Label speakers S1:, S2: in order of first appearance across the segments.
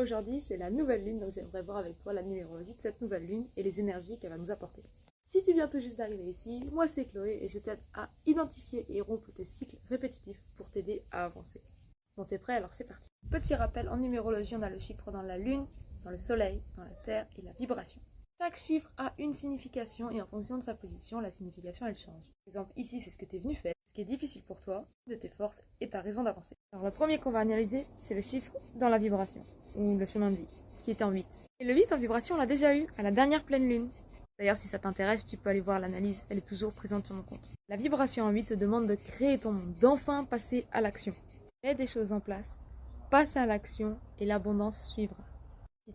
S1: Aujourd'hui, c'est la nouvelle lune, donc j'aimerais voir avec toi la numérologie de cette nouvelle lune et les énergies qu'elle va nous apporter. Si tu viens tout juste d'arriver ici, moi c'est Chloé et je t'aide à identifier et rompre tes cycles répétitifs pour t'aider à avancer. Bon, t'es prêt? Alors c'est parti. Petit rappel, en numérologie, on a le chiffre dans la lune, dans le soleil, dans la terre et la vibration. Chaque chiffre a une signification et en fonction de sa position, la signification elle change. Par exemple, ici c'est ce que tu es venu faire, ce qui est difficile pour toi, de tes forces et ta raison d'avancer. Alors le premier qu'on va analyser, c'est le chiffre dans la vibration, ou le chemin de vie, qui est en 8. Et le 8 en vibration, on l'a déjà eu à la dernière pleine lune. D'ailleurs, si ça t'intéresse, tu peux aller voir l'analyse, elle est toujours présente sur mon compte. La vibration en 8 te demande de créer ton monde, d'enfin passer à l'action. Mets des choses en place, passe à l'action et l'abondance suivra.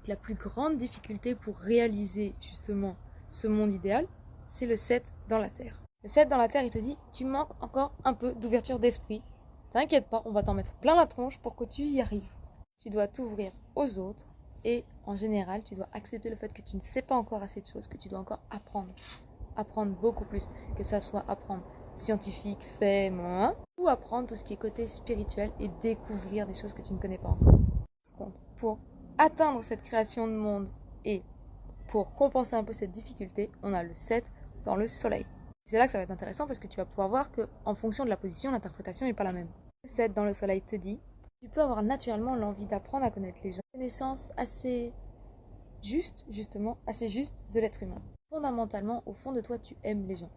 S1: La plus grande difficulté pour réaliser justement ce monde idéal, c'est le 7 dans la Terre. Le 7 dans la Terre, il te dit, tu manques encore un peu d'ouverture d'esprit. T'inquiète pas, on va t'en mettre plein la tronche pour que tu y arrives. Tu dois t'ouvrir aux autres et en général, tu dois accepter le fait que tu ne sais pas encore assez de choses, que tu dois encore apprendre. Apprendre beaucoup plus, que ça soit apprendre scientifique, fait, ou apprendre tout ce qui est côté spirituel et découvrir des choses que tu ne connais pas encore. Pour atteindre cette création de monde et pour compenser un peu cette difficulté, on a le 7 dans le soleil. C'est là que ça va être intéressant parce que tu vas pouvoir voir qu'en fonction de la position, l'interprétation n'est pas la même. Le 7 dans le soleil te dit, tu peux avoir naturellement l'envie d'apprendre à connaître les gens. Une connaissance assez juste, justement, assez juste de l'être humain. Fondamentalement, au fond de toi, tu aimes les gens.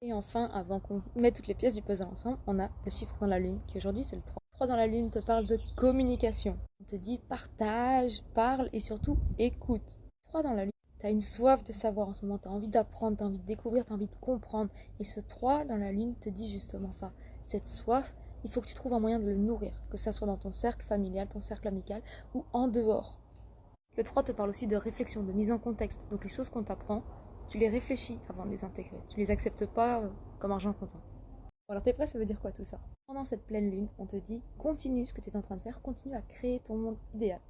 S1: Et enfin, avant qu'on mette toutes les pièces du puzzle ensemble, on a le chiffre dans la lune, qui aujourd'hui c'est le 3. Le 3 dans la lune te parle de communication. On te dit partage, parle et surtout écoute. 3 dans la lune, tu as une soif de savoir en ce moment, tu as envie d'apprendre, tu as envie de découvrir, tu as envie de comprendre. Et ce 3 dans la lune te dit justement ça. Cette soif, il faut que tu trouves un moyen de le nourrir, que ça soit dans ton cercle familial, ton cercle amical ou en dehors. Le 3 te parle aussi de réflexion, de mise en contexte. Donc les choses qu'on t'apprend, tu les réfléchis avant de les intégrer. Tu les acceptes pas comme argent comptant. Bon, alors t'es prêt, ça veut dire quoi tout ça? Pendant cette pleine lune, on te dit continue ce que tu es en train de faire, continue à créer ton monde idéal.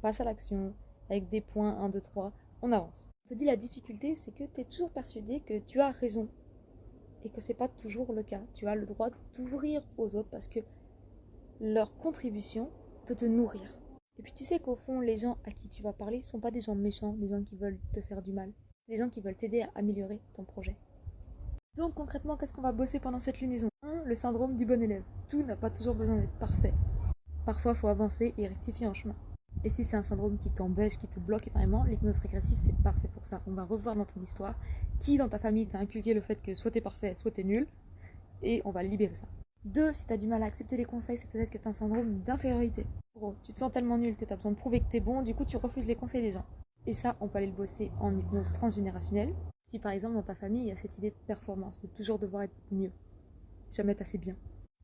S1: Passe à l'action, avec des points 1, 2, 3, on avance. On te dit la difficulté, c'est que tu es toujours persuadé que tu as raison. Et que c'est pas toujours le cas. Tu as le droit d'ouvrir aux autres parce que leur contribution peut te nourrir. Et puis tu sais qu'au fond, les gens à qui tu vas parler ne sont pas des gens méchants, des gens qui veulent te faire du mal. Des gens qui veulent t'aider à améliorer ton projet. Donc concrètement, qu'est-ce qu'on va bosser pendant cette lunaison? 1. Le syndrome du bon élève. Tout n'a pas toujours besoin d'être parfait. Parfois, il faut avancer et rectifier en chemin. Et si c'est un syndrome qui t'embêche, qui te bloque énormément, l'hypnose régressive, c'est parfait pour ça. On va revoir dans ton histoire qui dans ta famille t'a inculqué le fait que soit t'es parfait, soit t'es nul, et on va libérer ça. 2. Si t'as du mal à accepter les conseils, c'est peut-être que t'as un syndrome d'infériorité. Gros, tu te sens tellement nul que t'as besoin de prouver que t'es bon, du coup tu refuses les conseils des gens. Et ça, on peut aller le bosser en hypnose transgénérationnelle. Si par exemple dans ta famille, il y a cette idée de performance, de toujours devoir être mieux, jamais être assez bien.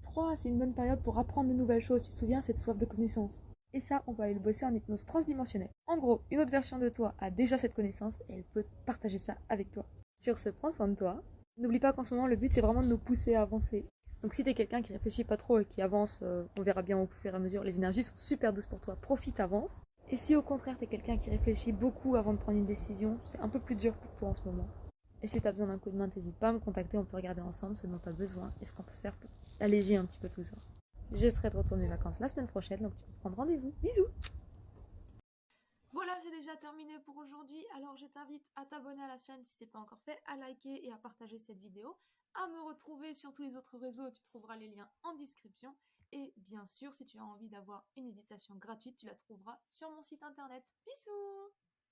S1: 3. C'est une bonne période pour apprendre de nouvelles choses, tu te souviens, cette soif de connaissance. Et ça, on peut aller le bosser en hypnose transdimensionnelle. En gros, une autre version de toi a déjà cette connaissance et elle peut partager ça avec toi. Sur ce, prends soin de toi. N'oublie pas qu'en ce moment, le but, c'est vraiment de nous pousser à avancer. Donc si t'es quelqu'un qui réfléchit pas trop et qui avance, on verra bien au fur et à mesure, les énergies sont super douces pour toi, profite, avance. Et si au contraire t'es quelqu'un qui réfléchit beaucoup avant de prendre une décision, c'est un peu plus dur pour toi en ce moment. Et si t'as besoin d'un coup de main, t'hésites pas à me contacter, on peut regarder ensemble ce dont t'as besoin et ce qu'on peut faire pour alléger un petit peu tout ça. Je serai de retour de mes vacances la semaine prochaine, donc tu peux prendre rendez-vous. Bisous! Voilà, c'est déjà terminé pour aujourd'hui. Alors je t'invite à t'abonner à la chaîne si ce n'est pas encore fait, à liker et à partager cette vidéo, à me retrouver sur tous les autres réseaux, tu trouveras les liens en description. Et bien sûr, si tu as envie d'avoir une méditation gratuite, tu la trouveras sur mon site internet. Bisous!